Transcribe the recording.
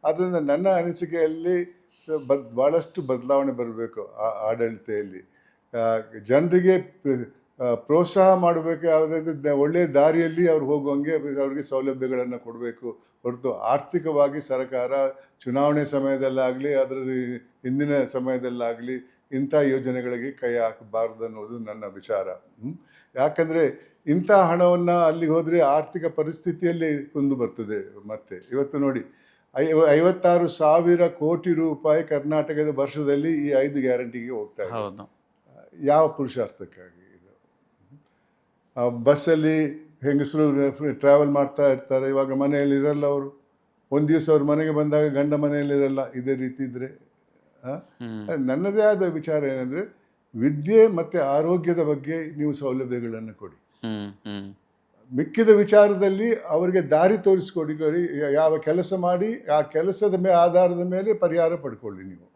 ಆದ್ದರಿಂದ ನನ್ನ ಅನಿಸಿಕೆಯಲ್ಲಿ ಭಾಳಷ್ಟು ಬದಲಾವಣೆ ಬರಬೇಕು ಆಡಳಿತೆಯಲ್ಲಿ. ಜನರಿಗೆ ಪ್ರೋತ್ಸಾಹ ಮಾಡಬೇಕು, ಯಾವುದಾದ್ರೂ ಒಳ್ಳೆಯ ದಾರಿಯಲ್ಲಿ ಅವ್ರು ಹೋಗುವಂಗೆ ಅವ್ರಿಗೆ ಸೌಲಭ್ಯಗಳನ್ನು ಕೊಡಬೇಕು ಹೊರತು ಆರ್ಥಿಕವಾಗಿ ಸರ್ಕಾರ ಚುನಾವಣೆ ಸಮಯದಲ್ಲಾಗಲಿ ಅದರ ಹಿಂದಿನ ಸಮಯದಲ್ಲಾಗಲಿ ಇಂಥ ಯೋಜನೆಗಳಿಗೆ ಕೈ ಹಾಕಬಾರ್ದು ಅನ್ನೋದು ನನ್ನ ವಿಚಾರ. ಯಾಕಂದರೆ ಇಂಥ ಹಣವನ್ನು ಅಲ್ಲಿಗೆ ಹೋದರೆ ಆರ್ಥಿಕ ಪರಿಸ್ಥಿತಿಯಲ್ಲಿ ಕುಂದು ಬರ್ತದೆ. ಮತ್ತೆ ಇವತ್ತು ನೋಡಿ 56,000 ಕೋಟಿ ರೂಪಾಯಿ ಕರ್ನಾಟಕದ ವರ್ಷದಲ್ಲಿ ಈ 5 ಗ್ಯಾರಂಟಿಗೆ ಹೋಗ್ತಾ ಇದೆ. ಯಾವ ಪುರುಷಾರ್ಥಕ್ಕಾಗಿ ಇದು? ಬಸ್ಸಲ್ಲಿ ಹೆಂಗಸರು ಟ್ರಾವೆಲ್ ಮಾಡ್ತಾ ಇರ್ತಾರೆ, ಇವಾಗ ಮನೆಯಲ್ಲಿ ಇರಲ್ಲ ಅವರು. ಒಂದು ದಿವಸ ಅವ್ರ ಮನೆಗೆ ಬಂದಾಗ ಗಂಡ ಮನೆಯಲ್ಲಿರಲ್ಲ. ಇದೇ ರೀತಿ ಇದ್ದರೆ ನನ್ನದೇ ಆದ ವಿಚಾರ ಏನಂದರೆ, ವಿದ್ಯೆ ಮತ್ತು ಆರೋಗ್ಯದ ಬಗ್ಗೆ ನೀವು ಸೌಲಭ್ಯಗಳನ್ನು ಕೊಡಿ. ಮಿಕ್ಕಿದ ವಿಚಾರದಲ್ಲಿ ಅವರಿಗೆ ದಾರಿ ತೋರಿಸ್ಕೊಡಿ. ಯಾವ ಕೆಲಸ ಮಾಡಿ ಆ ಕೆಲಸದ ಆಧಾರದ ಮೇಲೆ ಪರಿಹಾರ ಪಡ್ಕೊಳ್ಳಿ ನೀವು.